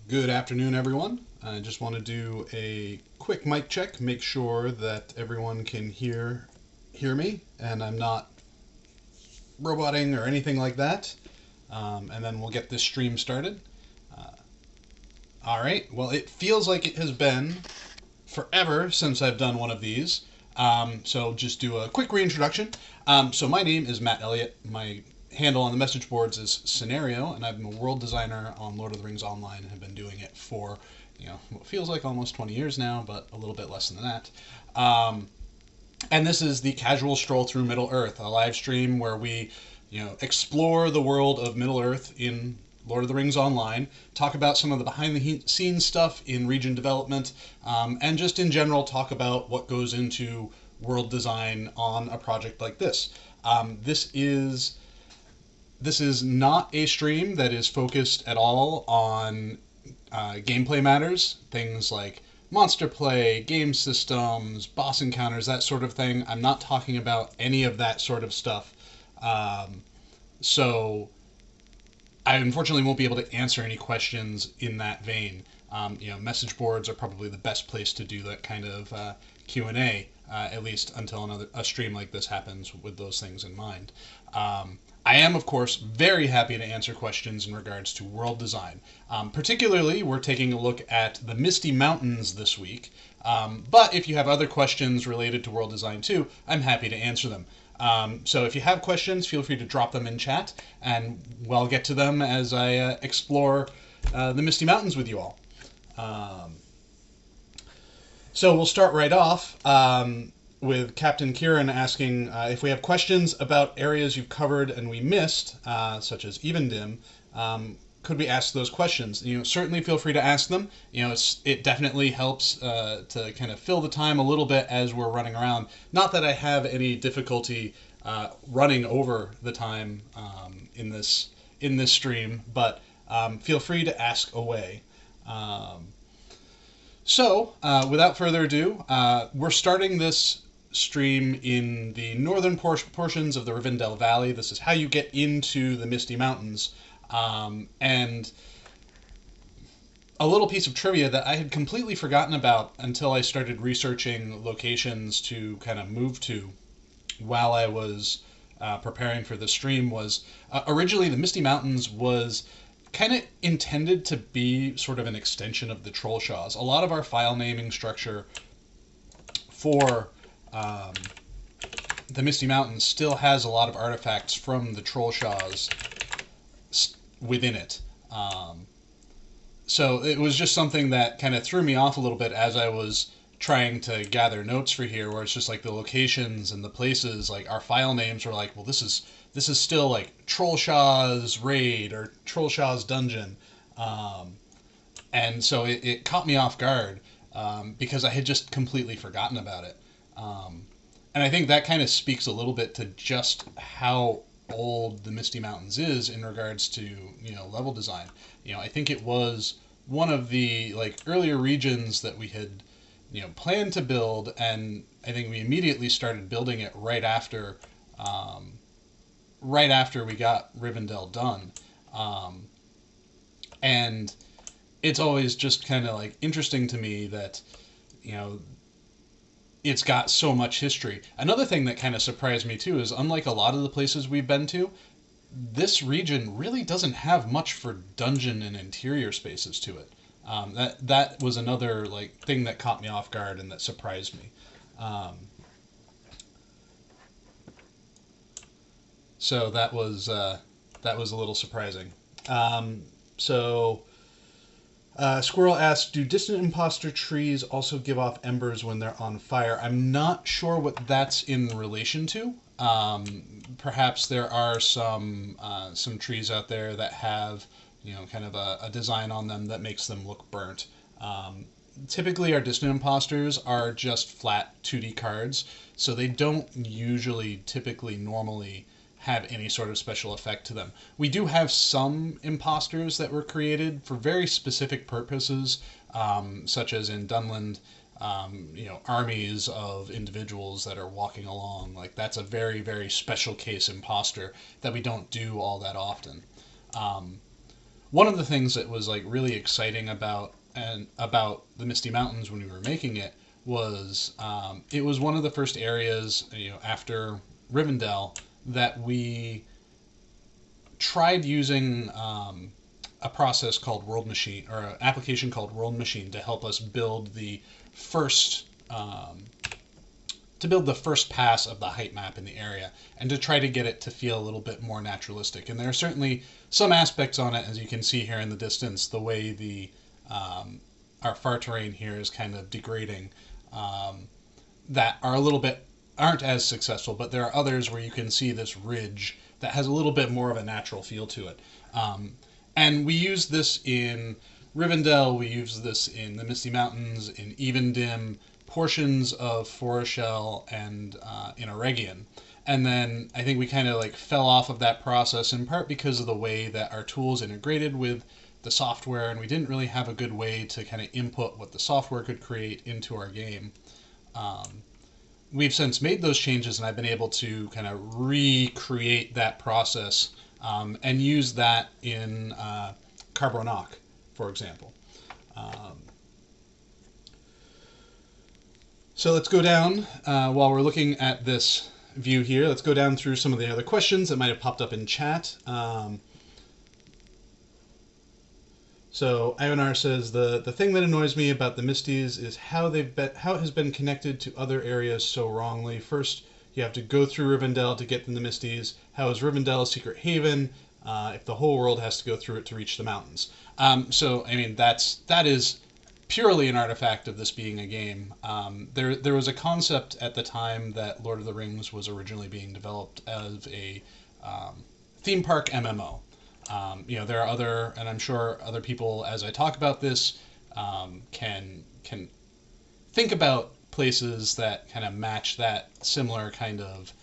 Good afternoon, everyone. I just want to do a quick mic check, make sure that everyone can hear me, and I'm not roboting or anything like that. And then we'll get this stream started. Uh, all right. Well, it feels like it has been forever since I've done one of these. So just do a quick reintroduction. So my name is Matt Elliott. My handle on the message boards is Scenario, and I'm a world designer on Lord of the Rings Online and have been doing it for, what feels like almost 20 years now, but a little bit less than that. And this is the Casual Stroll Through Middle Earth, a live stream where we, explore the world of Middle Earth in Lord of the Rings Online, talk about some of the behind the scenes stuff in region development, and just in general talk about what goes into world design on a project like this. This is not a stream that is focused at all on gameplay matters, things like monster play, game systems, boss encounters, that sort of thing. I'm not talking about any of that sort of stuff. So I unfortunately won't be able to answer any questions in that vein. Message boards are probably the best place to do that kind of Q&A, at least until a stream like this happens with those things in mind. I am, of course, very happy to answer questions in regards to world design. Particularly, we're taking a look at the Misty Mountains this week. But if you have other questions related to world design too, I'm happy to answer them. So if you have questions, feel free to drop them in chat, and we'll get to them as I explore the Misty Mountains with you all. So we'll start right off with Captain Kieran asking if we have questions about areas you've covered and we missed, such as Evendim. Could we ask those questions? Certainly feel free to ask them. It definitely helps to kind of fill the time a little bit as we're running around. Not that I have any difficulty running over the time in this stream, but feel free to ask away. So, without further ado, we're starting this stream in the northern portions of the Rivendell Valley. This is how you get into the Misty Mountains. And a little piece of trivia that I had completely forgotten about until I started researching locations to kind of move to while I was preparing for the stream was originally the Misty Mountains was kind of intended to be sort of an extension of the Trollshaws. A lot of our file naming structure for the Misty Mountains still has a lot of artifacts from the Trollshaws within it. So it was just something that kind of threw me off a little bit as I was trying to gather notes for here, where it's just like the locations and the places, like our file names were like, well, this is still like Trollshaw's Raid or Trollshaw's Dungeon. And so it caught me off guard because I had just completely forgotten about it. And I think that kind of speaks a little bit to just how old the Misty Mountains is in regards to, level design. I think it was one of the earlier regions that we had, planned to build, and I think we immediately started building it right after we got Rivendell done. And it's always just kind of interesting to me that, it's got so much history. Another thing that kind of surprised me too is, unlike a lot of the places we've been to, this region really doesn't have much for dungeon and interior spaces to it. That was another thing that caught me off guard and that surprised me. So that was a little surprising. So Squirrel asks, do distant imposter trees also give off embers when they're on fire? I'm not sure what that's in relation to. Perhaps there are some trees out there that have, kind of a design on them that makes them look burnt. Typically, our distant imposters are just flat 2D cards, so they don't typically normally have any sort of special effect to them. We do have some imposters that were created for very specific purposes, such as in Dunland, armies of individuals that are walking along. That's a very, very special case imposter that we don't do all that often. one of the things that was like really exciting about the Misty Mountains when we were making it was one of the first areas, after Rivendell, that we tried using a process called World Machine, or an application called World Machine, to help us build the first pass of the height map in the area, and to try to get it to feel a little bit more naturalistic. And there are certainly some aspects on it, as you can see here in the distance, the way our far terrain here is kind of degrading, that are aren't as successful, but there are others where you can see this ridge that has a little bit more of a natural feel to it. And we use this in Rivendell, we use this in the Misty Mountains, in Evendim, portions of Foreshell, and in Eregion. And then I think we kind of like fell off of that process, in part because of the way that our tools integrated with the software, and we didn't really have a good way to kind of input what the software could create into our game. We've since made those changes, and I've been able to kind of recreate that process and use that in Carbonach, for example. So let's go down, while we're looking at this view here, let's go down through some of the other questions that might have popped up in chat. So Ivanar says, the thing that annoys me about the Misties is how it has been connected to other areas so wrongly. First, you have to go through Rivendell to get to the Misties. How is Rivendell a secret haven if the whole world has to go through it to reach the mountains? So, I mean, that is purely an artifact of this being a game. There was a concept at the time that Lord of the Rings was originally being developed as a theme park MMO. There are other, and I'm sure other people, as I talk about this, can think about places that kind of match that similar kind of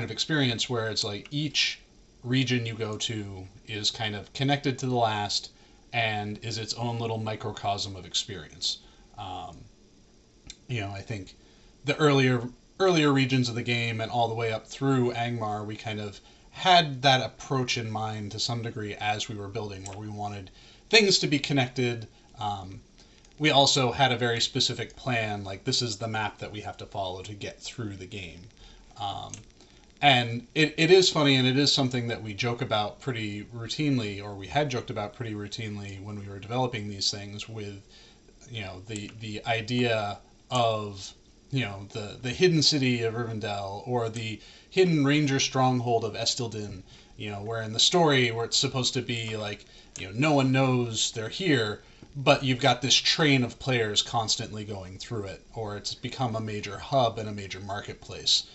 experience, where it's like each region you go to is kind of connected to the last and is its own little microcosm of experience. I think the earlier regions of the game and all the way up through Angmar, we kind of had that approach in mind to some degree as we were building, where we wanted things to be connected. We also had a very specific plan, like this is the map that we have to follow to get through the game. And it is funny, and it is something that we joke about pretty routinely, or we had joked about pretty routinely when we were developing these things, with the idea of the hidden city of Rivendell, or the hidden ranger stronghold of Estildin, where in the story, where it's supposed to be like, no one knows they're here, but you've got this train of players constantly going through it, or it's become a major hub and a major marketplace.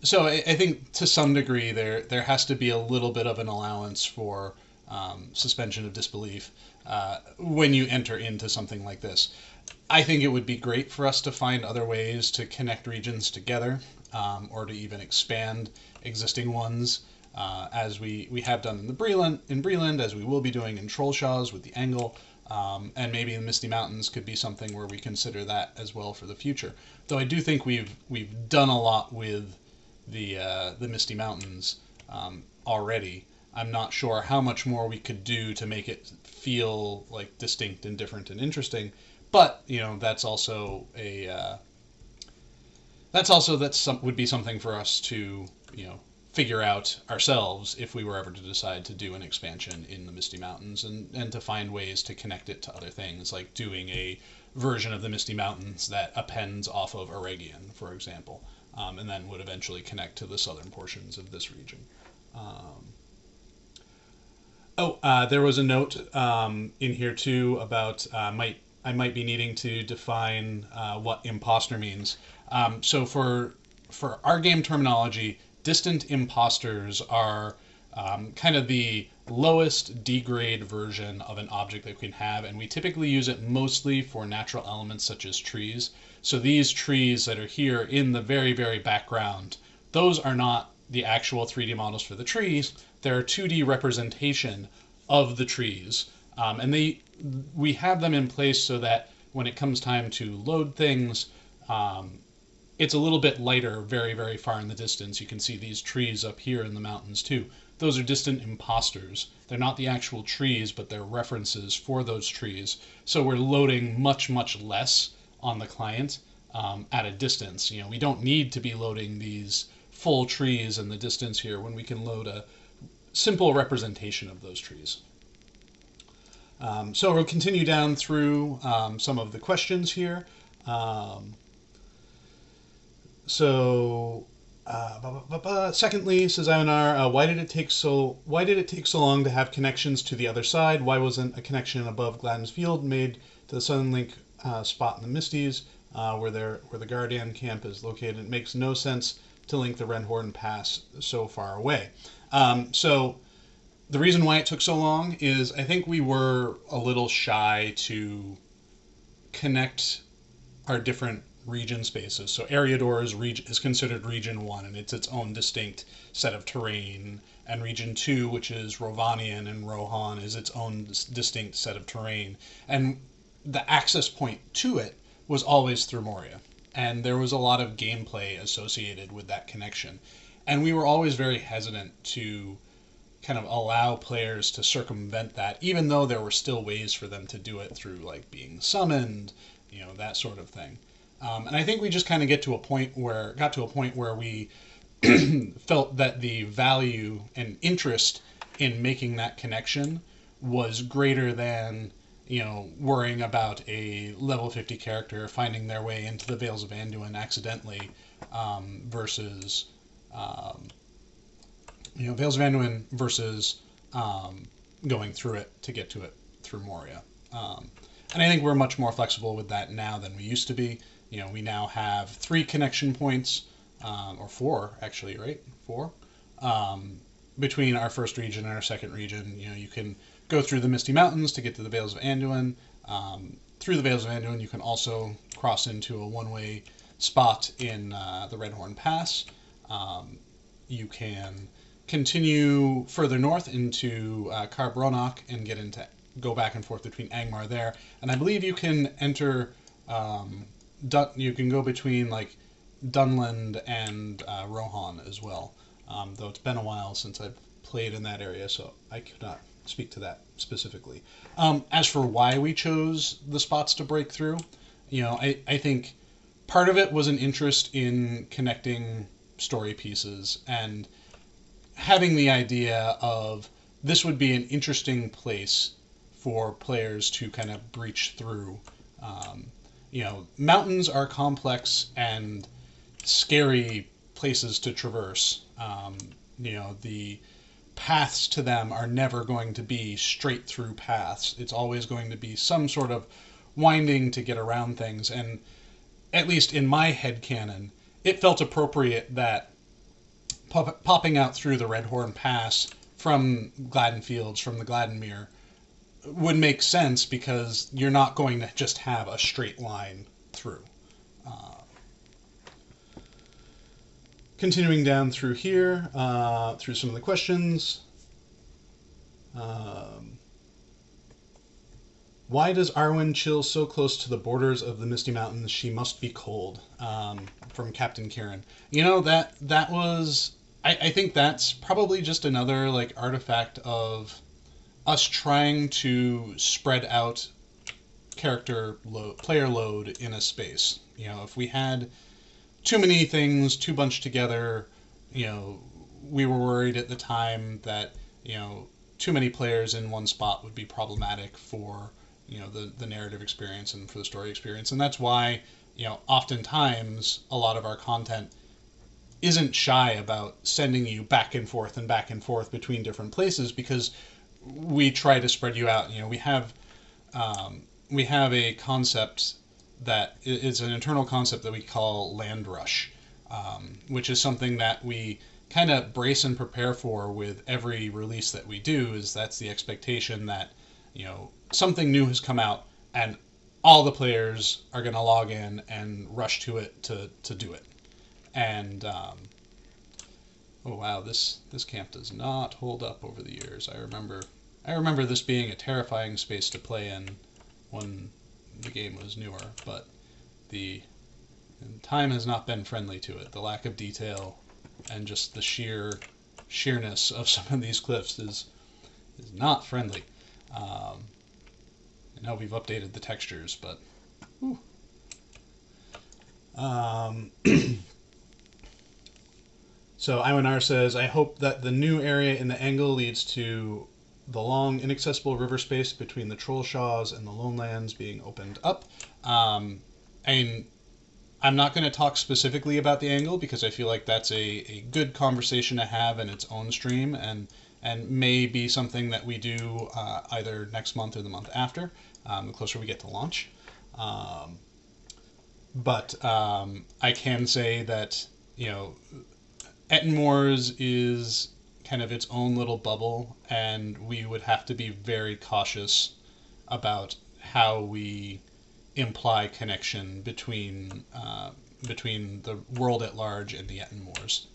So I think to some degree there has to be a little bit of an allowance for suspension of disbelief when you enter into something like this. I think it would be great for us to find other ways to connect regions together, or to even expand existing ones, as we have done in Breland, as we will be doing in Trollshaws with the Angle, and maybe in Misty Mountains could be something where we consider that as well for the future. Though I do think we've done a lot with the Misty Mountains already. I'm not sure how much more we could do to make it feel like distinct and different and interesting, but that's also would be something for us to figure out ourselves if we were ever to decide to do an expansion in the Misty Mountains, and to find ways to connect it to other things, like doing a version of the Misty Mountains that appends off of Eregion, for example, and then would eventually connect to the southern portions of this region. There was a note in here too about I might be needing to define what imposter means. So for our game terminology, distant imposters are kind of the lowest D-grade version of an object that we can have, and we typically use it mostly for natural elements such as trees. So these trees that are here in the very, very background, those are not the actual 3D models for the trees. They're a 2D representation of the trees. And we have them in place so that when it comes time to load things, it's a little bit lighter very, very far in the distance. You can see these trees up here in the mountains too. Those are distant imposters. They're not the actual trees, but they're references for those trees. So we're loading much, much less on the client at a distance. You know, we don't need to be loading these full trees in the distance here when we can load a simple representation of those trees. So we'll continue down through some of the questions here. Secondly, says Ivanar, why did it take so long to have connections to the other side? Why wasn't a connection above Gladden's Field made to the Southern Link spot in the Misties, where the Guardian camp is located? It makes no sense to link the Rendhorn Pass so far away. So the reason why it took so long is I think we were a little shy to connect our different region spaces. So Eriador is considered Region 1, and it's its own distinct set of terrain. And Region 2, which is Rovanian and Rohan, is its own distinct set of terrain. And the access point to it was always through Moria. And there was a lot of gameplay associated with that connection. And we were always very hesitant to kind of allow players to circumvent that, even though there were still ways for them to do it through, like, being summoned, you know, that sort of thing. And I think we just kind of got to a point where we felt that the value and interest in making that connection was greater than, you know, worrying about a level 50 character finding their way into the Vales of Anduin accidentally, versus Vales of Anduin versus going through it to get to it through Moria. And I think we're much more flexible with that now than we used to be. You know, we now have 3 connection points, or 4 actually, right? 4, between our first region and our second region. You know, you can go through the Misty Mountains to get to the Vales of Anduin. Through the Vales of Anduin, you can also cross into a one-way spot in the Rendhorn Pass. You can continue further north into Carbronach and go back and forth between Angmar there. And I believe you can enter, you can go between, like, Dunland and Rohan as well. Though it's been a while since I've played in that area, so I could not speak to that specifically. As for why we chose the spots to break through, you know, I think part of it was an interest in connecting story pieces and having the idea of this would be an interesting place for players to kind of breach through. You know, mountains are complex and scary places to traverse. You know, the paths to them are never going to be straight through paths. It's always going to be some sort of winding to get around things. And at least in my headcanon, it felt appropriate that popping out through the Redhorn Pass from Gladden Fields, from the Gladdenmere, would make sense because you're not going to just have a straight line through. Continuing down through here, through some of the questions. Why does Arwen chill so close to the borders of the Misty Mountains? She must be cold. From Captain Kieran. You know, that was... I think that's probably just another, like, artifact of us trying to spread out player load in a space. You know, if we had too many things too bunched together, you know, we were worried at the time that, you know, too many players in one spot would be problematic for, you know, the narrative experience and for the story experience. And that's why, you know, oftentimes a lot of our content isn't shy about sending you back and forth between different places, because we try to spread you out. You know, we have a concept that is an internal concept that we call land rush, which is something that we kind of brace and prepare for with every release that we do. Is that's the expectation that, you know, something new has come out and all the players are going to log in and rush to it to do it. And oh wow, this camp does not hold up over the years. I remember this being a terrifying space to play in when the game was newer, but the And time has not been friendly to it. The lack of detail and just the sheerness of some of these cliffs is not friendly. I know we've updated the textures, but whew. So Iwanar says, I hope that the new area in the angle leads to the long, inaccessible river space between the Troll Shaws and the Lone Lands being opened up. I mean, I'm not going to talk specifically about the angle because I feel like that's a good conversation to have in its own stream, and may be something that we do either next month or the month after, the closer we get to launch. But I can say that, you know, Ettenmoors is kind of its own little bubble, and we would have to be very cautious about how we imply connection between the world at large and the Ettenmoors.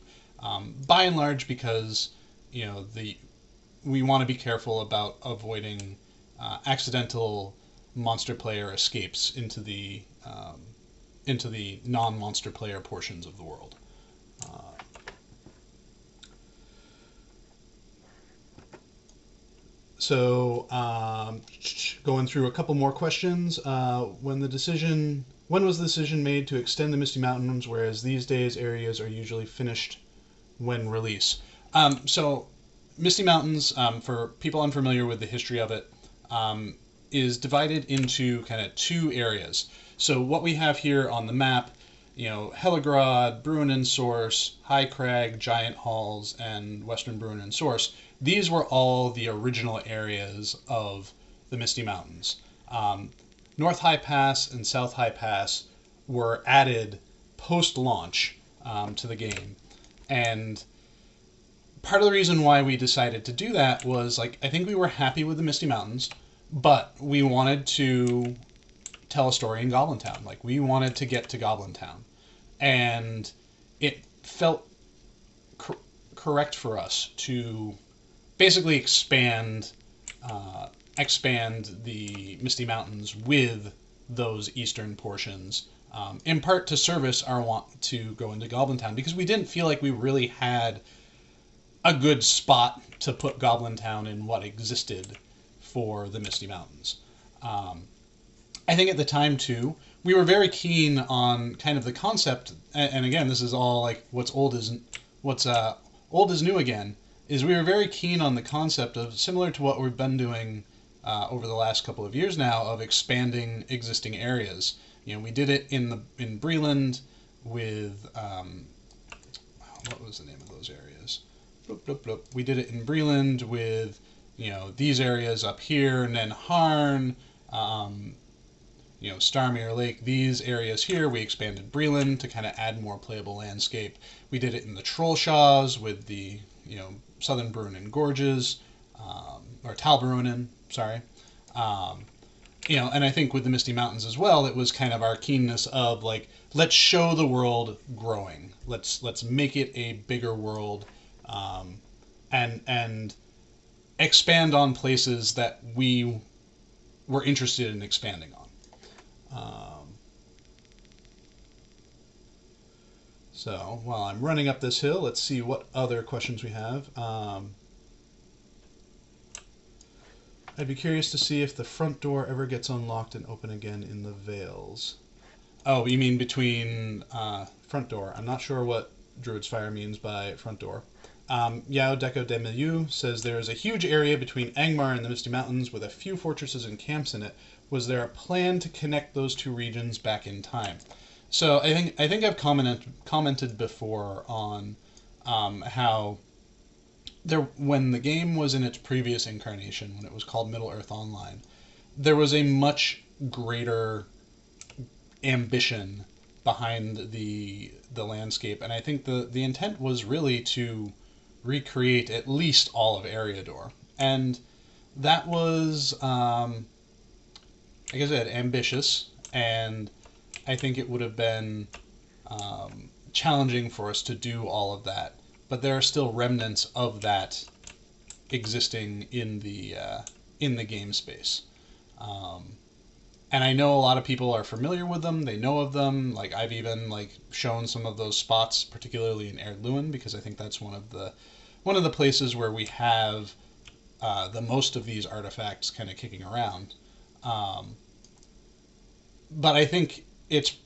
By and large, because, you know, we want to be careful about avoiding accidental monster player escapes into the non-monster player portions of the world. So, going through a couple more questions. When was the decision made to extend the Misty Mountains, whereas these days areas are usually finished when release? So, Misty Mountains, for people unfamiliar with the history of it, is divided into kind of two areas. So what we have here on the map, you know, Hellegrod, Bruinen Source, High Crag, Giant Halls, and Western Bruinen Source, these were all the original areas of the Misty Mountains. North High Pass and South High Pass were added post-launch to the game. And part of the reason why we decided to do that was, like, I think we were happy with the Misty Mountains, but we wanted to tell a story in Goblin Town. Like, we wanted to get to Goblin Town. And it felt correct for us to basically expand the Misty Mountains with those eastern portions, in part to service our want to go into Goblin Town, because we didn't feel like we really had a good spot to put Goblin Town in what existed for the Misty Mountains. I think at the time, too, we were very keen on kind of the concept, and again, this is all like what's old is new again, is we were very keen on the concept of, similar to what we've been doing over the last couple of years now, of expanding existing areas. You know, we did it in Breland with, what was the name of those areas? Bloop, bloop, bloop. We did it in Breland with, you know, these areas up here, and then Harn, you know, Starmere Lake, these areas here, we expanded Breland to kind of add more playable landscape. We did it in the Trollshaws with the, you know, Southern Bruinen Gorges, or Talbarunen, sorry. You know, and I think with the Misty Mountains as well, it was kind of our keenness of, like, let's show the world growing. Let's make it a bigger world, and expand on places that we were interested in expanding on. So while I'm running up this hill, let's see what other questions we have. I'd be curious to see if the front door ever gets unlocked and open again in the Vales. Oh, you mean between front door? I'm not sure what Druid's Fire means by front door. Yao Deco de Milieu says there is a huge area between Angmar and the Misty Mountains with a few fortresses and camps in it. Was there a plan to connect those two regions back in time? So I think I've commented before on how when the game was in its previous incarnation, when it was called Middle-earth Online, there was a much greater ambition behind the landscape, and I think the intent was really to recreate at least all of Eriador, and that was, like I said, ambitious, and I think it would have been challenging for us to do all of that, but there are still remnants of that existing in the game space. and I know a lot of people are familiar with them. They know of them. Like I've even like shown some of those spots, particularly in Erd Luin, because I think that's one of the places where we have the most of these artifacts kind of kicking around. But I think it's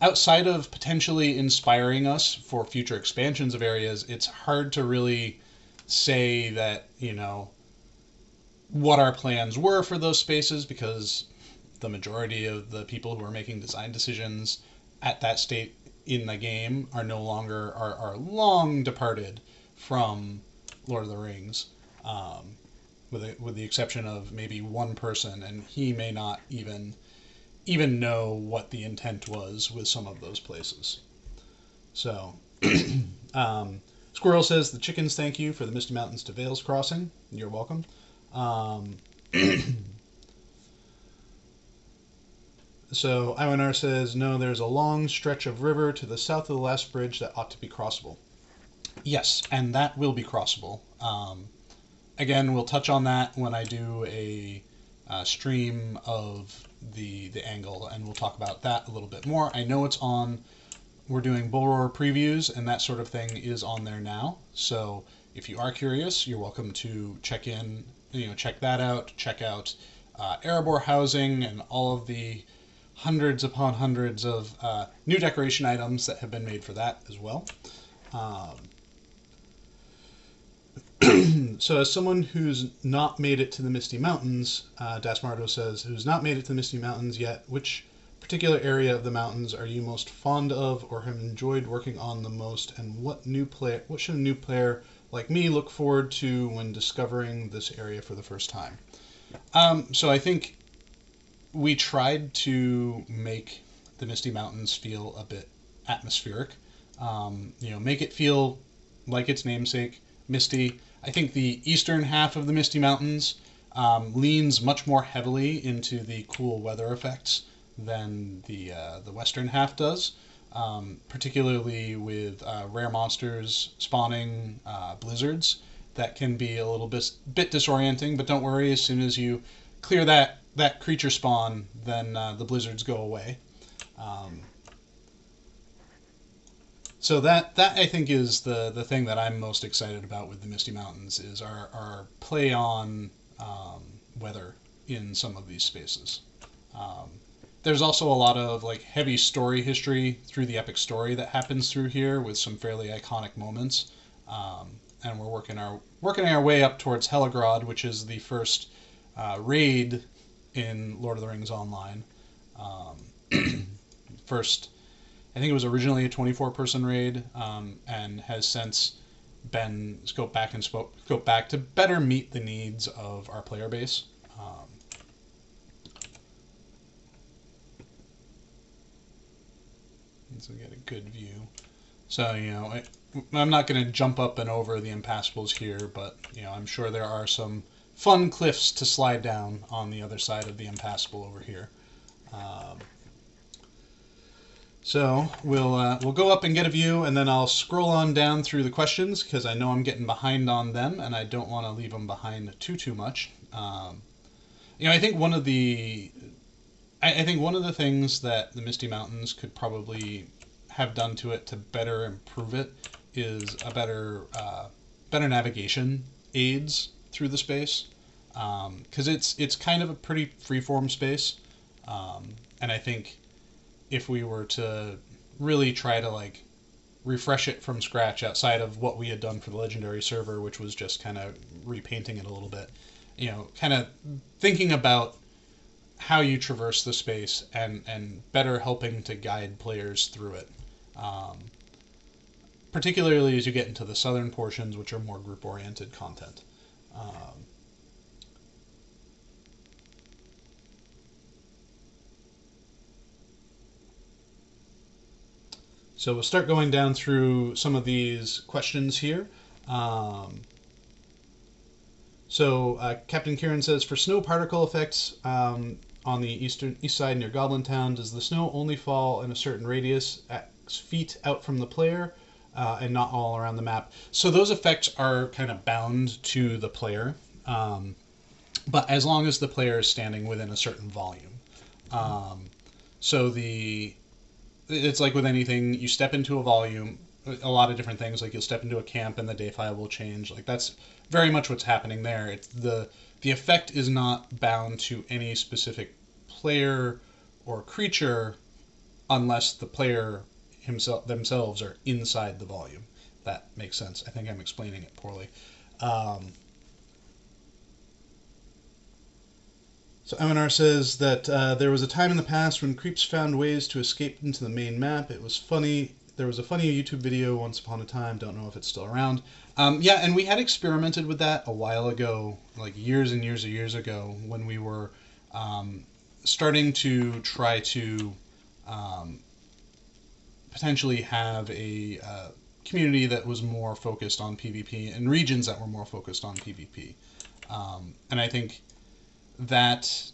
outside of potentially inspiring us for future expansions of areas. It's hard to really say that what our plans were for those spaces, because the majority of the people who are making design decisions at that state in the game are no longer are long departed from Lord of the Rings, with the exception of maybe one person, and he may not even know what the intent was with some of those places. So, Squirrel says, the chickens thank you for the Misty Mountains to Vales crossing. You're welcome. So Iwanar says, no, there's a long stretch of river to the south of the last bridge that ought to be crossable. Yes, and that will be crossable. Again, we'll touch on that when I do a stream of the angle, and we'll talk about that a little bit more. I know it's on. We're doing bull roar previews, and that sort of thing is on there now. So if you are curious, you're welcome to check in. Check that out. Check out Erebor housing and all of the hundreds upon hundreds of new decoration items that have been made for that as well. So as someone who's not made it to the Misty Mountains, Dasmardo says, who's not made it to the Misty Mountains yet, which particular area of the mountains are you most fond of or have enjoyed working on the most, and what should a new player like me look forward to when discovering this area for the first time? So I think we tried to make the Misty Mountains feel a bit atmospheric. Make it feel like its namesake, Misty. I think the eastern half of the Misty Mountains leans much more heavily into the cool weather effects than the western half does, particularly with rare monsters spawning, blizzards. That can be a little bit disorienting, but don't worry, as soon as you clear that creature spawn, then the blizzards go away. So that I think is the thing that I'm most excited about with the Misty Mountains, is our play on weather in some of these spaces. There's also a lot of like heavy story history through the epic story that happens through here, with some fairly iconic moments. And we're working our way up towards Helagrod, which is the first raid in Lord of the Rings Online. First, I think it was originally a 24-person raid, and has since been scoped back to better meet the needs of our player base. So we get a good view. So, I'm not going to jump up and over the impassables here, but, I'm sure there are some fun cliffs to slide down on the other side of the impassable over here. So we'll go up and get a view, and then I'll scroll on down through the questions, because I know I'm getting behind on them, and I don't want to leave them behind too much. I think one of the things that the Misty Mountains could probably have done to it to better improve it is a better navigation aids through the space, because it's kind of a pretty freeform space, and I think if we were to really try to like refresh it from scratch outside of what we had done for the legendary server, which was just kind of repainting it a little bit, kind of thinking about how you traverse the space and better helping to guide players through it. Particularly as you get into the southern portions, which are more group-oriented content. So we'll start going down through some of these questions here. Captain Kieran says, for snow particle effects on the east side near Goblin Town, does the snow only fall in a certain radius X feet out from the player, and not all around the map? So those effects are kind of bound to the player, but as long as the player is standing within a certain volume. So it's like with anything, you step into a volume, a lot of different things. Like you'll step into a camp and the day file will change. Like that's very much what's happening there. It's the effect is not bound to any specific player or creature unless the player himself themselves are inside the volume. That makes sense. I think I'm explaining it poorly. Um, So MNR says that there was a time in the past when creeps found ways to escape into the main map. It was funny. There was a funny YouTube video once upon a time. Don't know if it's still around. Yeah, and we had experimented with that a while ago, like years and years and years ago, when we were starting to try to um, potentially have a community that was more focused on PvP and regions that were more focused on PvP. And I think that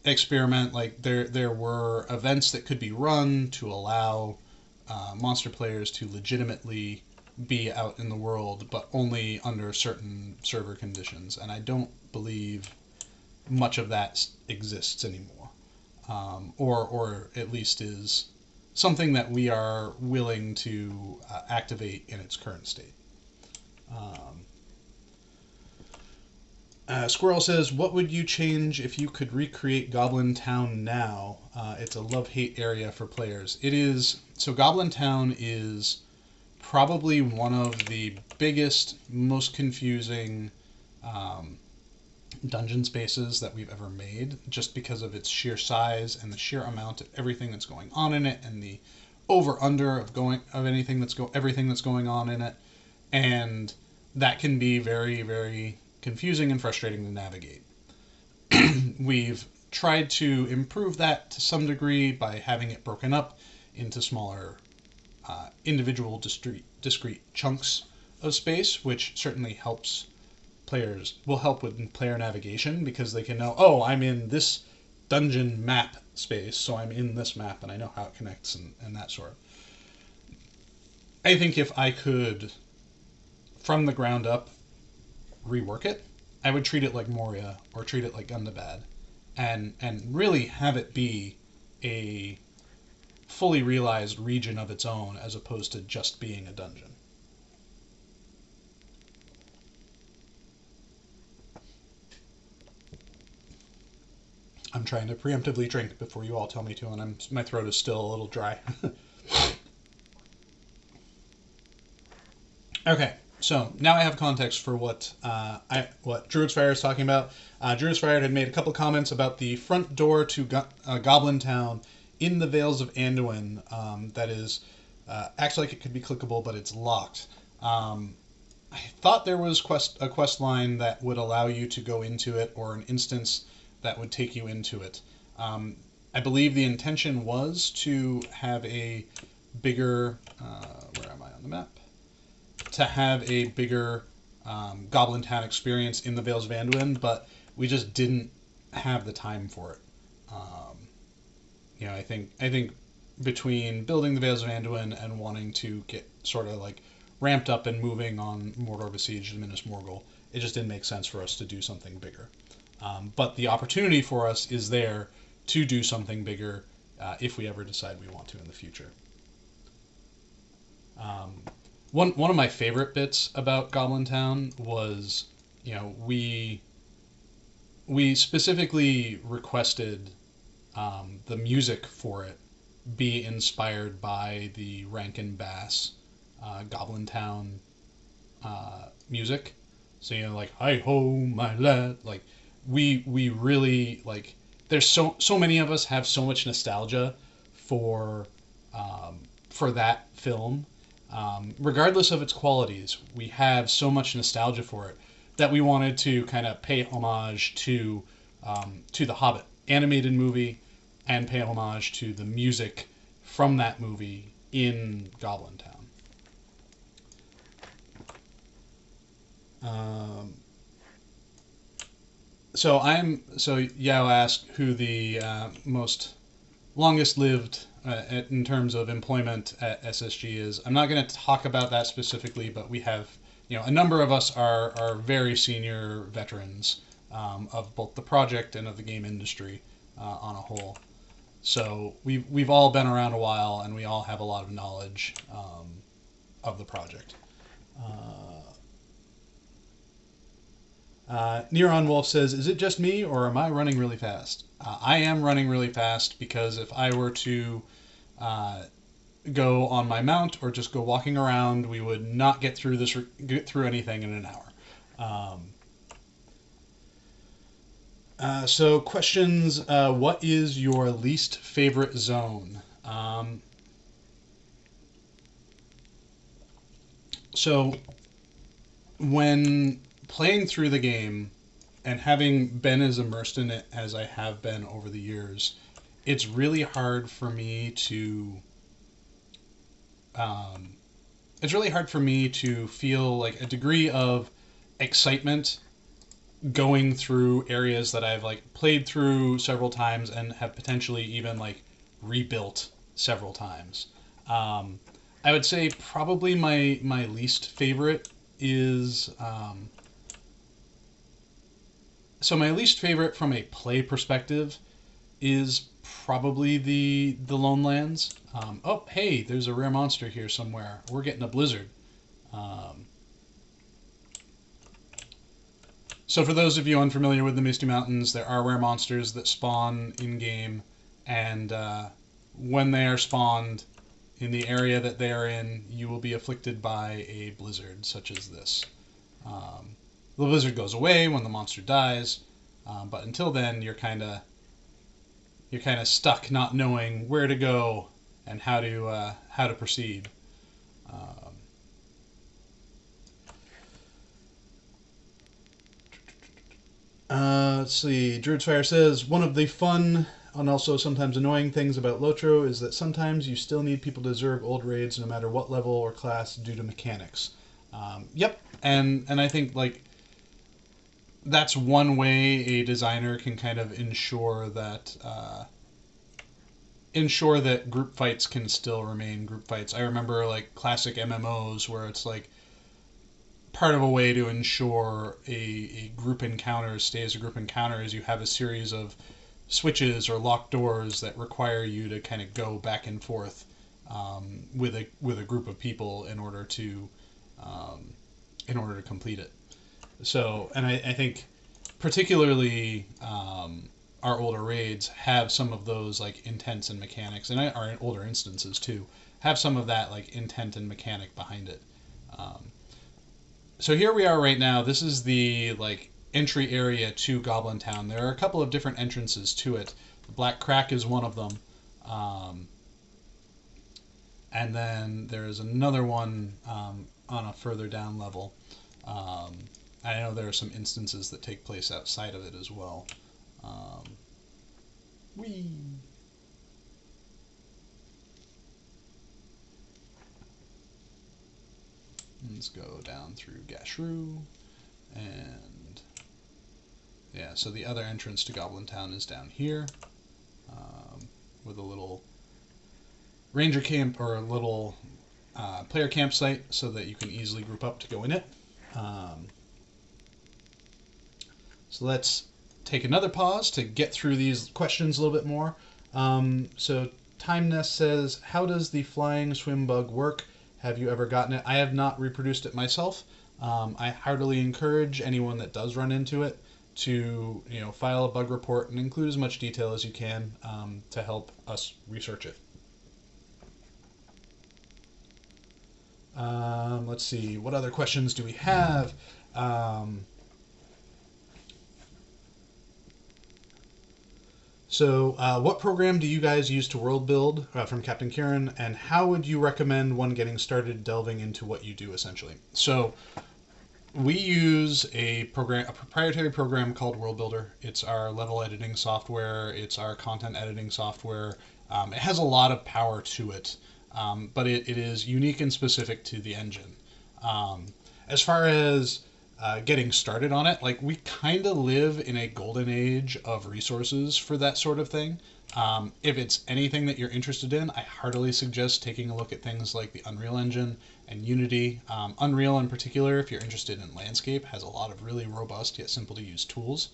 experiment, like there were events that could be run to allow monster players to legitimately be out in the world, but only under certain server conditions. And I don't believe much of that exists anymore, or at least is something that we are willing to activate in its current state. Um, Squirrel says, "What would you change if you could recreate Goblin Town now? It's a love-hate area for players." It is. So Goblin Town is probably one of the biggest, most confusing dungeon spaces that we've ever made, just because of its sheer size and the sheer amount of everything that's going on in it, and the over/under of everything that's going on in it, and that can be very, very confusing and frustrating to navigate. We've tried to improve that to some degree by having it broken up into smaller, individual, discrete chunks of space, which certainly will help with player navigation, because they can know, oh, I'm in this dungeon map space, so I'm in this map and I know how it connects and that sort. I think if I could, from the ground up, rework it, I would treat it like Moria or treat it like Gundabad, and really have it be a fully realized region of its own as opposed to just being a dungeon. I'm trying to preemptively drink before you all tell me to, and my throat is still a little dry. Okay, so now I have context for what Druid's Fire is talking about. Druid's Fire had made a couple comments about the front door to Goblin Town in the Vales of Anduin that is acts like it could be clickable, but it's locked. I thought there was a quest line that would allow you to go into it, or an instance that would take you into it. I believe the intention was to have a bigger, where am I on the map? To have a bigger Goblin Town experience in the Vales of Anduin, but we just didn't have the time for it. I think between building the Vales of Anduin and wanting to get sort of like ramped up and moving on Mordor Besieged and Minas Morgul, it just didn't make sense for us to do something bigger. But the opportunity for us is there to do something bigger if we ever decide we want to in the future. One of my favorite bits about Goblin Town was, we specifically requested the music for it be inspired by the Rankin Bass Goblin Town music. So like "Hi ho, my lad," like we really like. There's so many of us have so much nostalgia for that film. Regardless of its qualities, we have so much nostalgia for it that we wanted to kind of pay homage to the Hobbit animated movie and pay homage to the music from that movie in Goblin Town. So Yao asked who the most longest lived in terms of employment at SSG is. I'm not going to talk about that specifically, but we have, a number of us are very senior veterans of both the project and of the game industry. on a whole. So we've all been around a while, and we all have a lot of knowledge of the project. Neuron Wolf says, "Is it just me, or am I running really fast?" I am running really fast because if I were to go on my mount or just go walking around, we would not get through anything in an hour. So questions, what is your least favorite zone? So when playing through the game and having been as immersed in it as I have been over the years, it's really hard for me to feel like a degree of excitement going through areas that I've like played through several times and have potentially even like rebuilt several times. I would say probably my least favorite is so my least favorite from a play perspective is probably the Lone Lands. Oh, hey, there's a rare monster here somewhere. We're getting a blizzard. So for those of you unfamiliar with the Misty Mountains, there are rare monsters that spawn in-game, and when they are spawned in the area that they are in, you will be afflicted by a blizzard, such as this. The blizzard goes away when the monster dies, but until then, you're kind of stuck, not knowing where to go and how to proceed. Let's see. Druid's Fire says, one of the fun and also sometimes annoying things about LOTRO is that sometimes you still need people to zerg old raids no matter what level or class due to mechanics. Yep, and I think like that's one way a designer can kind of ensure that group fights can still remain group fights. I remember like classic MMOs where it's like part of a way to ensure a group encounter stays a group encounter is you have a series of switches or locked doors that require you to kind of go back and forth with a group of people in order to complete it. So, and I think particularly our older raids have some of those like intents and mechanics, and our older instances too have some of that like intent and mechanic behind it. So here we are right now. This is the like entry area to Goblin Town. There are a couple of different entrances to it. The Black Crack is one of them. And then there's another one on a further down level. I know there are some instances that take place outside of it as well. Whee! Let's go down through Gashru, and yeah, so the other entrance to Goblin Town is down here, with a little ranger camp or a little player campsite so that you can easily group up to go in it. So let's take another pause to get through these questions a little bit more. So Time Nest says, how does the flying swim bug work? Have you ever gotten it? I have not reproduced it myself. I heartily encourage anyone that does run into it to file a bug report and include as much detail as you can to help us research it. Let's see, what other questions do we have? So, what program do you guys use to world build, from Captain Kieran, and how would you recommend one getting started delving into what you do, essentially? So, we use a proprietary program called World Builder. It's our level editing software. It's our content editing software. It has a lot of power to it, but it is unique and specific to the engine. As far as getting started on it, like we kind of live in a golden age of resources for that sort of thing. If it's anything that you're interested in, I heartily suggest taking a look at things like the Unreal Engine and Unity. Unreal in particular, if you're interested in landscape, has a lot of really robust yet simple to use tools.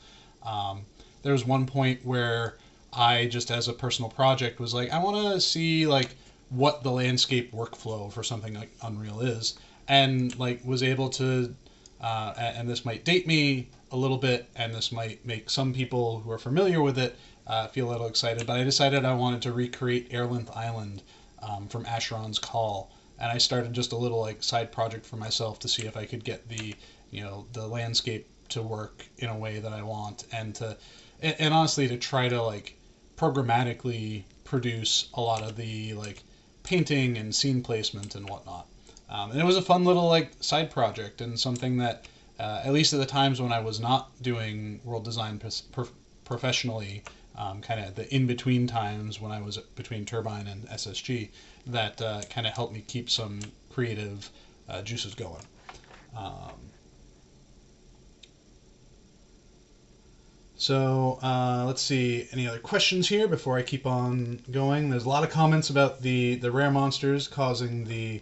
There was one point where I just, as a personal project, was like, I want to see like what the landscape workflow for something like Unreal is, and like was able to, and this might date me a little bit, and this might make some people who are familiar with it feel a little excited, but I decided I wanted to recreate Airlinth Island from Asheron's Call, and I started just a little like side project for myself to see if I could get the, the landscape to work in a way that I want, and honestly to try to like programmatically produce a lot of the like painting and scene placement and whatnot. And it was a fun little like side project, and something that at least at the times when I was not doing world design professionally, kind of the in-between times when I was between Turbine and SSG, that kind of helped me keep some creative juices going. So let's see, any other questions here before I keep on going? There's a lot of comments about the rare monsters causing the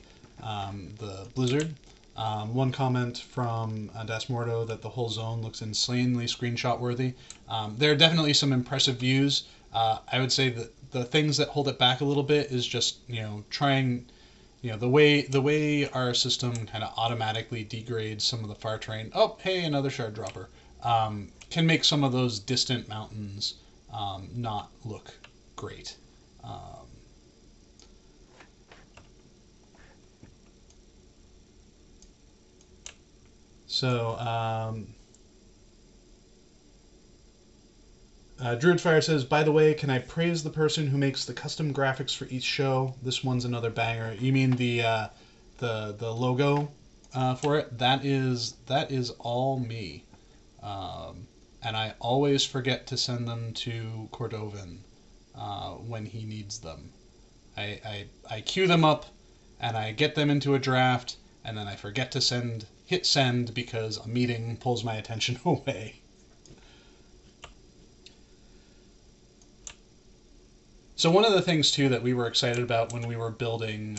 blizzard. One comment from Dasmordo that the whole zone looks insanely screenshot worthy. There are definitely some impressive views. I would say that the things that hold it back a little bit is just trying, the way our system kind of automatically degrades some of the far terrain. Oh, hey, another shard dropper. Can make some of those distant mountains not look great. Druidfire says, by the way, can I praise the person who makes the custom graphics for each show? This one's another banger. You mean the logo for it? That is all me. And I always forget to send them to Cordovan when he needs them. I queue them up, and I get them into a draft, and then I forget to hit send because a meeting pulls my attention away. So one of the things, too, that we were excited about when we were building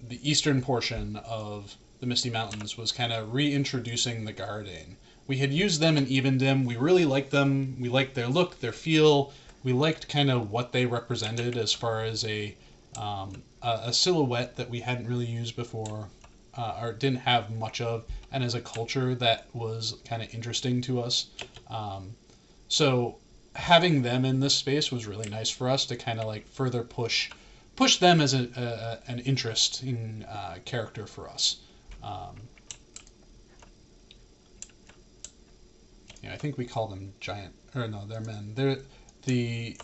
the eastern portion of the Misty Mountains was kind of reintroducing the Gardane. We had used them in Evendim. We really liked them. We liked their look, their feel. We liked kind of what they represented as far as a silhouette that we hadn't really used before, or didn't have much of, and as a culture that was kind of interesting to us. So having them in this space was really nice for us to kind of like further push them as an interesting character for us. I think we call them giant, or no, they're men. They're the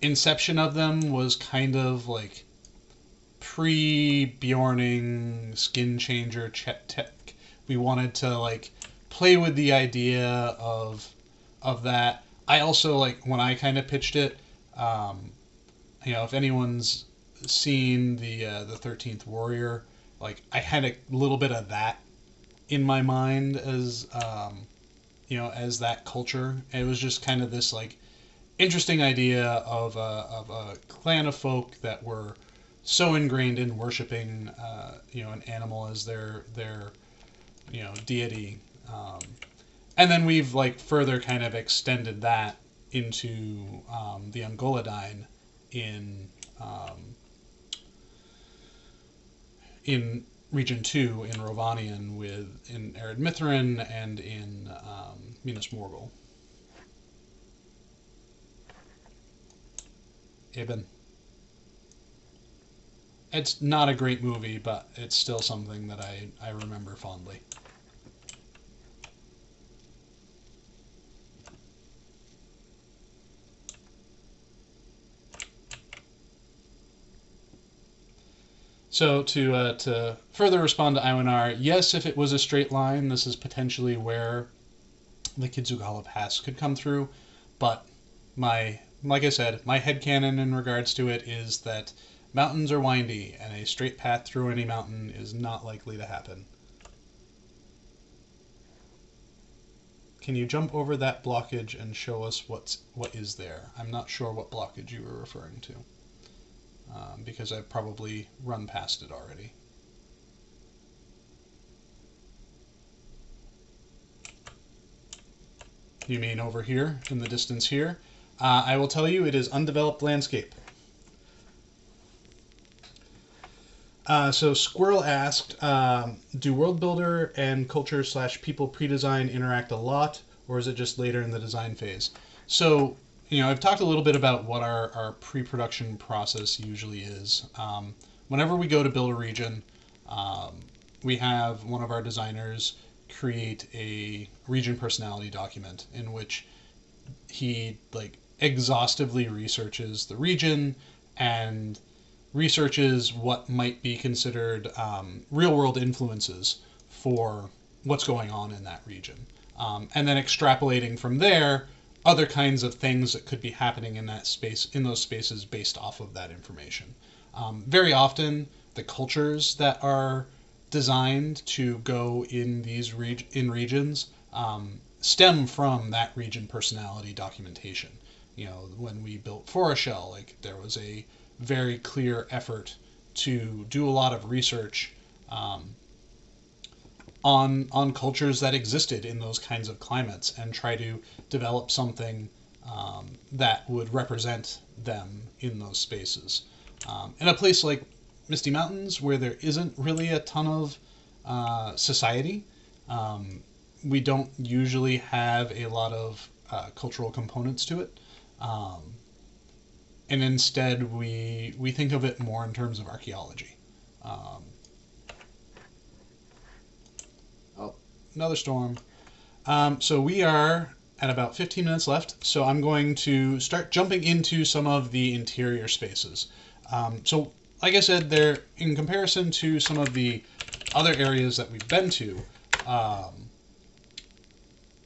inception of them was kind of like pre-Bjorning skin changer tech. We wanted to like play with the idea of that. I also, like, when I kind of pitched it, if anyone's seen the 13th Warrior, like, I had a little bit of that in my mind as as that culture. It was just kind of this like interesting idea of a clan of folk that were so ingrained in worshiping an animal as their deity. And then we've like further kind of extended that into the Ungolidain in Region 2 in Rovanian, in Arid Mithrin and in Minas Morgul. Eben. It's not a great movie, but it's still something that I remember fondly. So to further respond to Iwanar, yes, if it was a straight line, this is potentially where the Kidzugala Pass could come through. But like I said, my headcanon in regards to it is that mountains are windy, and a straight path through any mountain is not likely to happen. Can you jump over that blockage and show us what is there? I'm not sure what blockage you were referring to. Because I've probably run past it already. You mean over here in the distance here? I will tell you it is undeveloped landscape. So Squirrel asked, do world builder and culture / people pre-design interact a lot, or is it just later in the design phase? So, I've talked a little bit about what our pre-production process usually is. Whenever we go to build a region, we have one of our designers create a region personality document in which he exhaustively researches the region and researches what might be considered real-world influences for what's going on in that region. And then extrapolating from there other kinds of things that could be happening in that space, in those spaces, based off of that information. Very often, the cultures that are designed to go in these regions stem from that region personality documentation. When we built Foreshell, there was a very clear effort to do a lot of research on cultures that existed in those kinds of climates and try to develop something that would represent them in those spaces. In a place like Misty Mountains, where there isn't really a ton of society, we don't usually have a lot of cultural components to it. And instead, we think of it more in terms of archaeology. Oh, another storm. So we are at about 15 minutes left, so I'm going to start jumping into some of the interior spaces. So, like I said, they're in comparison to some of the other areas that we've been to,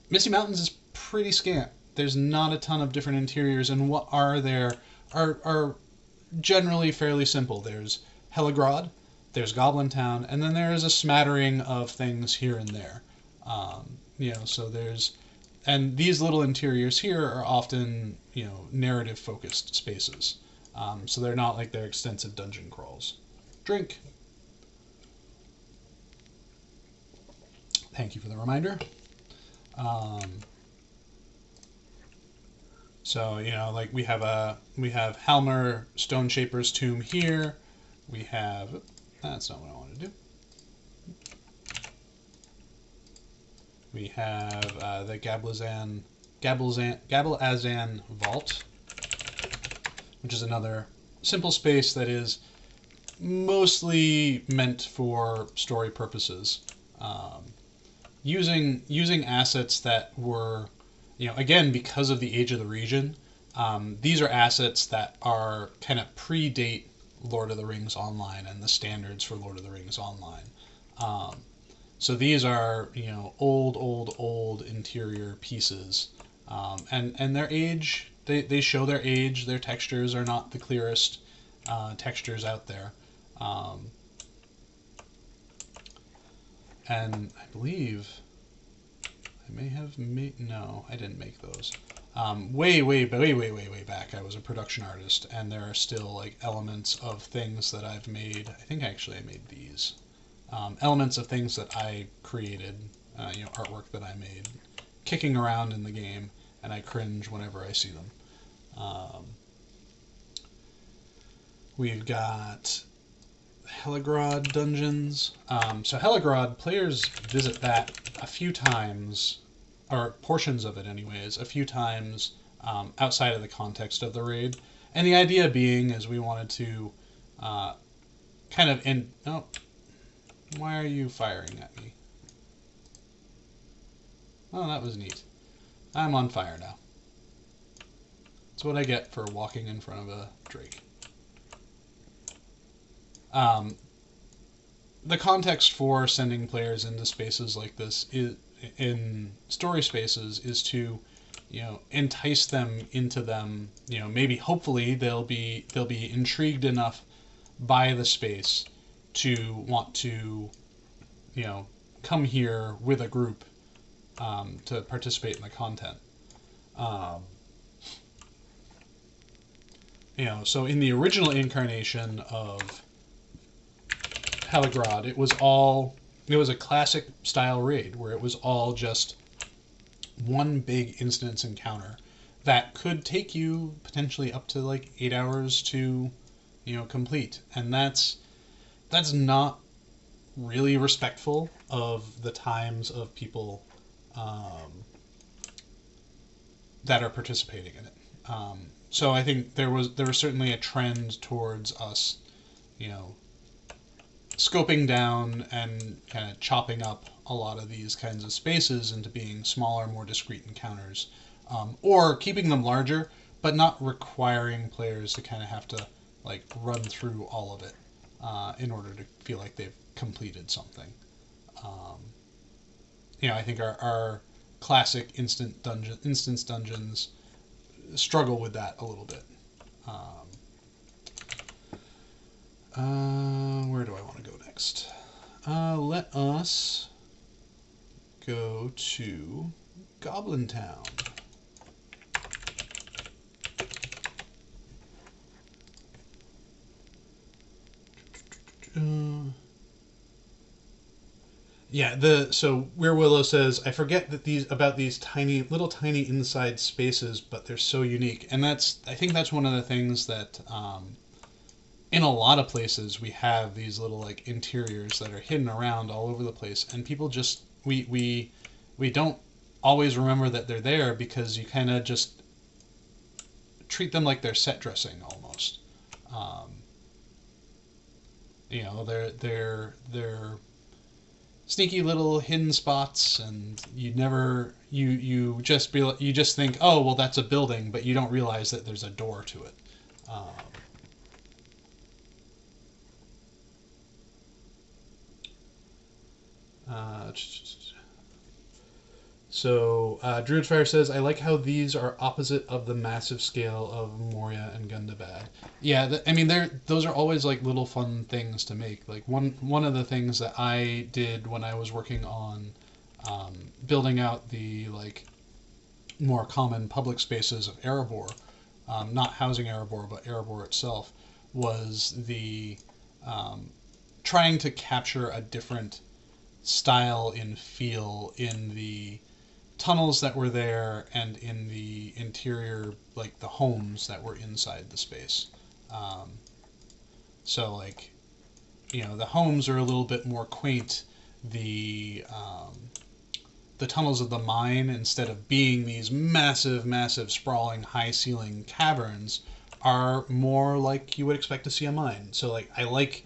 Misty Mountains is pretty scant. There's not a ton of different interiors, and what are there are generally fairly simple. There's Helagrod, there's Goblin Town, and then there's a smattering of things here and there. So there's, and these little interiors here are often, narrative-focused spaces. So they're not like their extensive dungeon crawls. Drink. Thank you for the reminder. So, we have Halmer Stoneshaper's tomb here. We have, that's not what I want to do. We have the Gablazan Vault, which is another simple space that is mostly meant for story purposes. Using assets that were, again, because of the age of the region, these are assets that are kind of predate Lord of the Rings Online and the standards for Lord of the Rings Online. So these are, old interior pieces. And their age, they show their age. Their textures are not the clearest textures out there. And I believe I may have made, no, I didn't make those. Way back, I was a production artist, and there are still elements of things that I've made. I think actually I made these. Elements of things that I created, artwork that I made, kicking around in the game, and I cringe whenever I see them. We've got Helagrod dungeons. So Helagrod, players visit that a few times, or portions of it anyways, a few times outside of the context of the raid. And the idea being is we wanted to kind of end... Oh, why are you firing at me? Oh, that was neat. I'm on fire now. That's what I get for walking in front of a drake. The context for sending players into spaces like this is, in story spaces, is to, entice them into them. Maybe hopefully they'll be intrigued enough by the space to want to, come here with a group to participate in the content. So in the original incarnation of Helagrod, it was a classic style raid where it was all just one big instance encounter that could take you potentially up to like 8 hours to, complete. And that's not really respectful of the times of people that are participating in it. So I think there was certainly a trend towards us, scoping down and kind of chopping up a lot of these kinds of spaces into being smaller, more discrete encounters, or keeping them larger, but not requiring players to kind of have to like run through all of it in order to feel like they've completed something. I think our classic instance dungeons struggle with that a little bit. Where do I want to go next? Let us go to Goblin Town. So Where Willow says, I forget that these tiny inside spaces, but they're so unique. And I think that's one of the things that in a lot of places we have these little like interiors that are hidden around all over the place, and people just we don't always remember that they're there because you kind of just treat them like they're set dressing almost. They're sneaky little hidden spots, and you just think, oh well, that's a building, but you don't realize that there's a door to it. Druidfire says, I like how these are opposite of the massive scale of Moria and Gundabad. Yeah, those are always like little fun things to make. Like one of the things that I did when I was working on building out the like more common public spaces of Erebor, not housing Erebor, but Erebor itself, was the trying to capture a different style and feel in the tunnels that were there and in the interior, like the homes that were inside the space. So like, the homes are a little bit more quaint. The tunnels of the mine, instead of being these massive sprawling high ceiling caverns, are more like you would expect to see a mine. So like, I like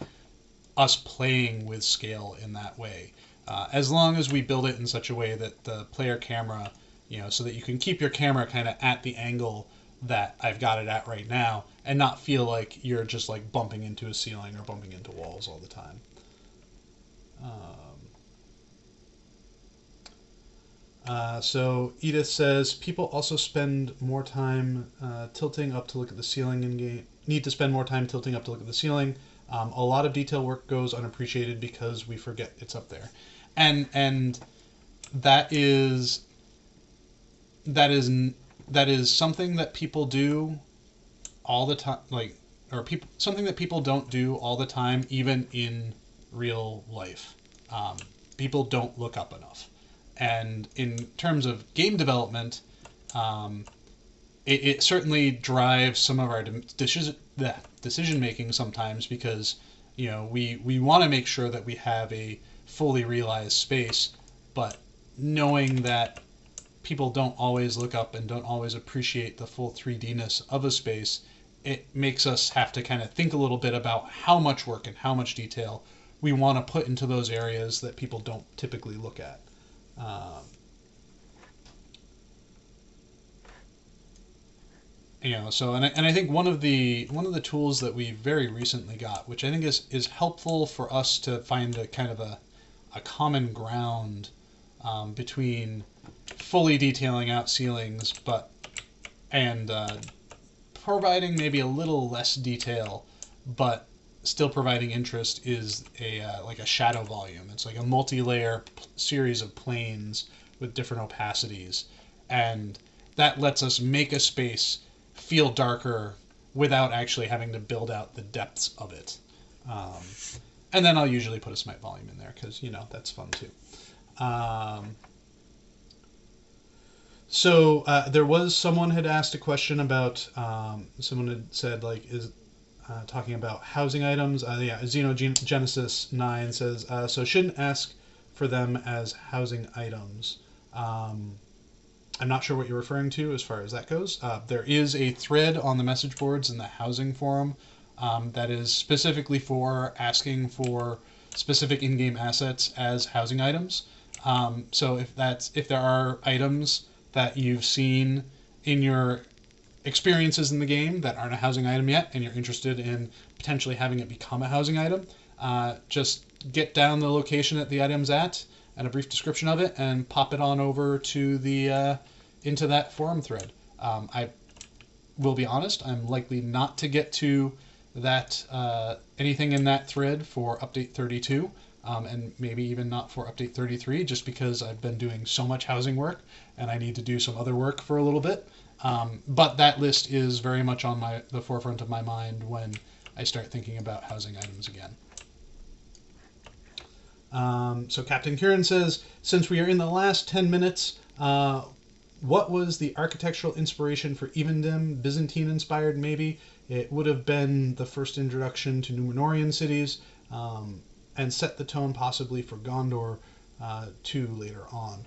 us playing with scale in that way. As long as we build it in such a way that the player camera, so that you can keep your camera kind of at the angle that I've got it at right now, and not feel like you're just like bumping into a ceiling or bumping into walls all the time. So Edith says, people also spend more time tilting up to look at the ceiling in game. Need to spend more time tilting up to look at the ceiling. A lot of detail work goes unappreciated because we forget it's up there. And that is something that people do all the time, something that people don't do all the time, even in real life. People don't look up enough. And in terms of game development, it certainly drives some of our decision making sometimes, because we want to make sure that we have a fully realized space, but knowing that people don't always look up and don't always appreciate the full 3D-ness of a space, it makes us have to kind of think a little bit about how much work and how much detail we want to put into those areas that people don't typically look at. And I think one of the tools that we very recently got, which I think is helpful for us to find a kind of a common ground between fully detailing out ceilings, and providing maybe a little less detail, but still providing interest, is like a shadow volume. It's like a multi-layer series of planes with different opacities, and that lets us make a space feel darker without actually having to build out the depths of it. And then I'll usually put a smite volume in there because, that's fun too. So there was someone had asked a question about someone had said like is talking about housing items. Yeah, Xenogenesis 9 says so shouldn't ask for them as housing items. Um, I'm not sure what you're referring to as far as that goes. There is a thread on the message boards in the housing forum that is specifically for asking for specific in-game assets as housing items. So if there are items that you've seen in your experiences in the game that aren't a housing item yet, and you're interested in potentially having it become a housing item, just get down the location that the item's at and a brief description of it, and pop it on over to the into that forum thread. I will be honest, I'm likely not to get to that anything in that thread for update 32, and maybe even not for update 33, just because I've been doing so much housing work and I need to do some other work for a little bit. But that list is very much on the forefront of my mind when I start thinking about housing items again. So Captain Kieran says, since we are in the last 10 minutes, what was the architectural inspiration for Evendim? Byzantine inspired, maybe? It would have been the first introduction to Numenorian cities, and set the tone possibly for Gondor too later on.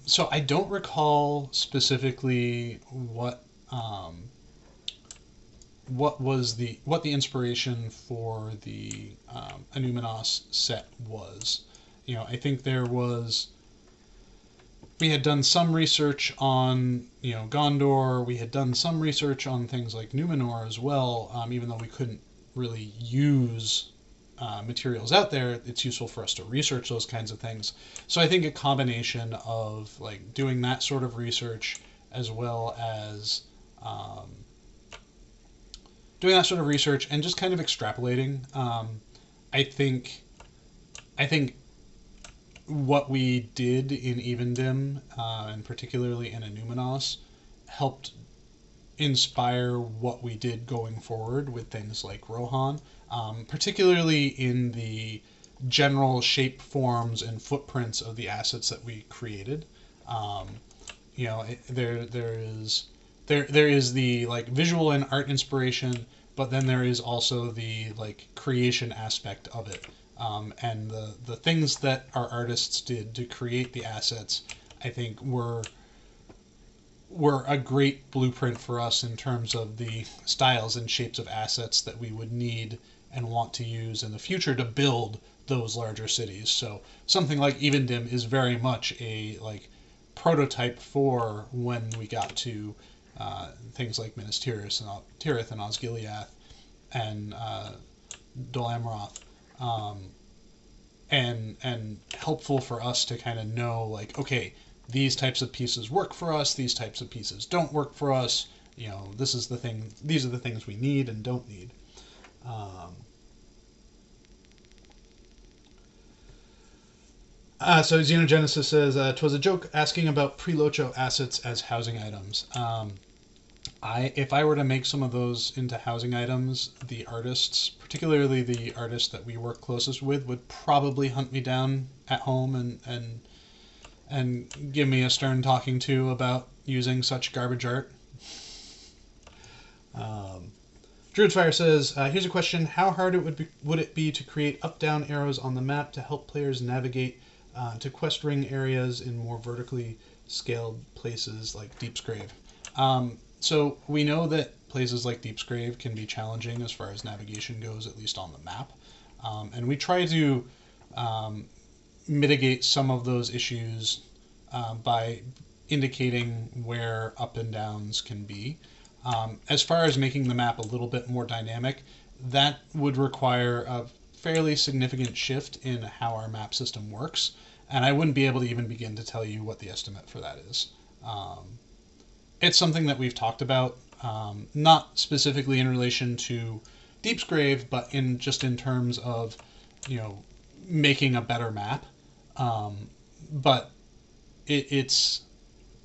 So I don't recall specifically what the inspiration for the Anuminos set was. I think we had done some research on Gondor. We had done some research on things like Numenor as well. Even though we couldn't really use materials out there, it's useful for us to research those kinds of things. So I think a combination of like doing that sort of research as well as doing that sort of research and just kind of extrapolating. I think what we did in Evendim, and particularly in Anuminos, helped inspire what we did going forward with things like Rohan, particularly in the general shape, forms, and footprints of the assets that we created. There is the like visual and art inspiration, but then there is also the like creation aspect of it. And the things that our artists did to create the assets, I think, were a great blueprint for us in terms of the styles and shapes of assets that we would need and want to use in the future to build those larger cities. So something like Evendim is very much a like prototype for when we got to things like Minas Tirith and Osgiliath and Dol Amroth. And helpful for us to kind of know, like, okay, these types of pieces work for us, these types of pieces don't work for us. This is the thing. These are the things we need and don't need. So Xenogenesis says, "'Twas a joke asking about pre-LOTRO assets as housing items." If I were to make some of those into housing items, the artists, particularly the artist that we work closest with, would probably hunt me down at home and give me a stern talking to about using such garbage art. Druidsfire says, here's a question: how hard would it be to create up-down arrows on the map to help players navigate to quest ring areas in more vertically scaled places like Deepsgrave? So we know that places like Deepsgrave can be challenging as far as navigation goes, at least on the map. And we try to mitigate some of those issues by indicating where up and downs can be. As far as making the map a little bit more dynamic, that would require a fairly significant shift in how our map system works. And I wouldn't be able to even begin to tell you what the estimate for that is. It's something that we've talked about, not specifically in relation to Deepsgrave, but in terms of, making a better map. But it's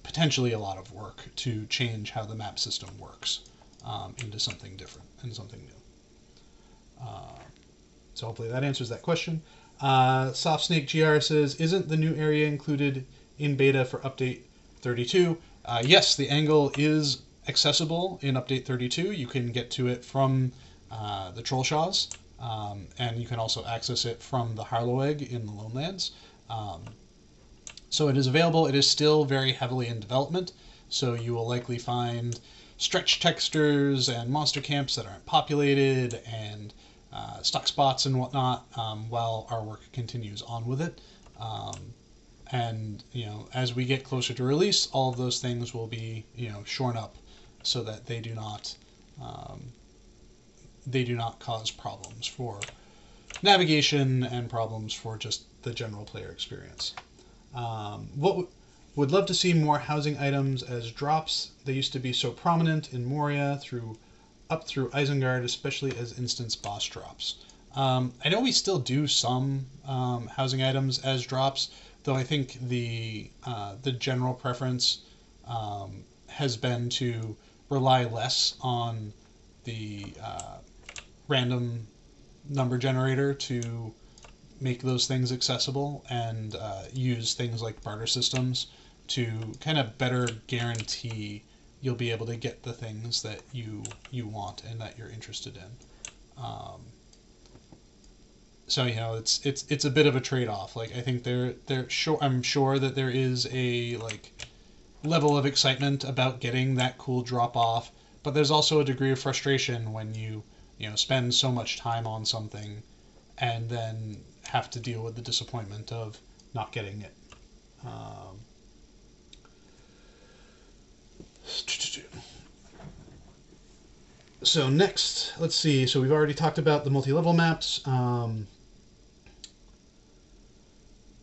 potentially a lot of work to change how the map system works into something different and something new. So hopefully that answers that question. Soft Snake GR says, isn't the new area included in beta for update 32? Yes, the angle is accessible in Update 32. You can get to it from the Trollshaws, and you can also access it from the Harlow Egg in the Lonelands. So it is available. It is still very heavily in development, so you will likely find stretch textures and monster camps that aren't populated, and stuck spots and whatnot, while our work continues on with it. And as we get closer to release, all of those things will be shorn up so that they do not cause problems for navigation and problems for just the general player experience. Would love to see more housing items as drops. They used to be so prominent in Moria up through Isengard, especially as instance boss drops. I know we still do some housing items as drops, though I think the general preference has been to rely less on the random number generator to make those things accessible, and use things like barter systems to kind of better guarantee you'll be able to get the things that you want and that you're interested in. So it's a bit of a trade-off. Like, I think I'm sure that there is a level of excitement about getting that cool drop off, but there's also a degree of frustration when you spend so much time on something and then have to deal with the disappointment of not getting it. So next, let's see. So we've already talked about the multi-level maps.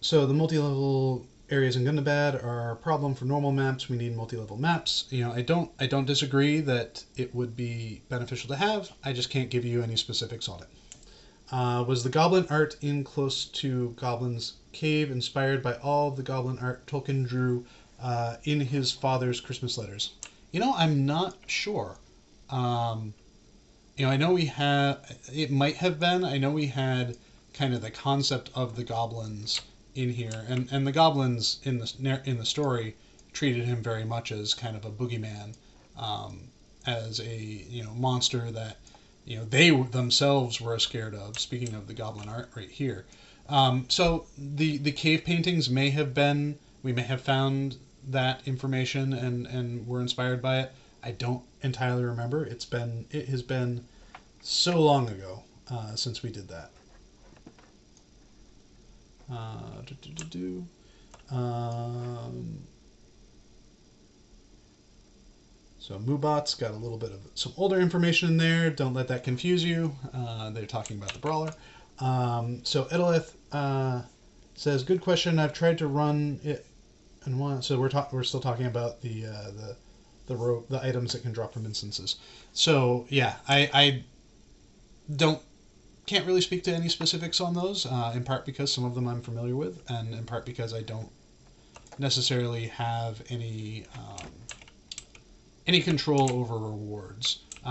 So the multi-level areas in Gundabad are a problem for normal maps. We need multi-level maps. I don't disagree that it would be beneficial to have. I just can't give you any specifics on it. Was the goblin art in Close to Goblin's Cave inspired by all the goblin art Tolkien drew in his father's Christmas letters? I'm not sure. I know we had, it might have been, I know we had kind of the concept of the goblins in here, and the goblins in the story treated him very much as kind of a boogeyman, as a monster that they themselves were scared of. Speaking of the goblin art right here, so the cave paintings may have been, we may have found that information and were inspired by it. I don't entirely remember. It has been so long ago since we did that. So Moobot's got a little bit of some older information in there. Don't let that confuse you. They're talking about the brawler. So Edelith says, "Good question. I've tried to run it, and one." So we're still talking about the items that can drop from instances. So yeah, I can't really speak to any specifics on those. In part because some of them I'm familiar with, and in part because I don't necessarily have any control over rewards.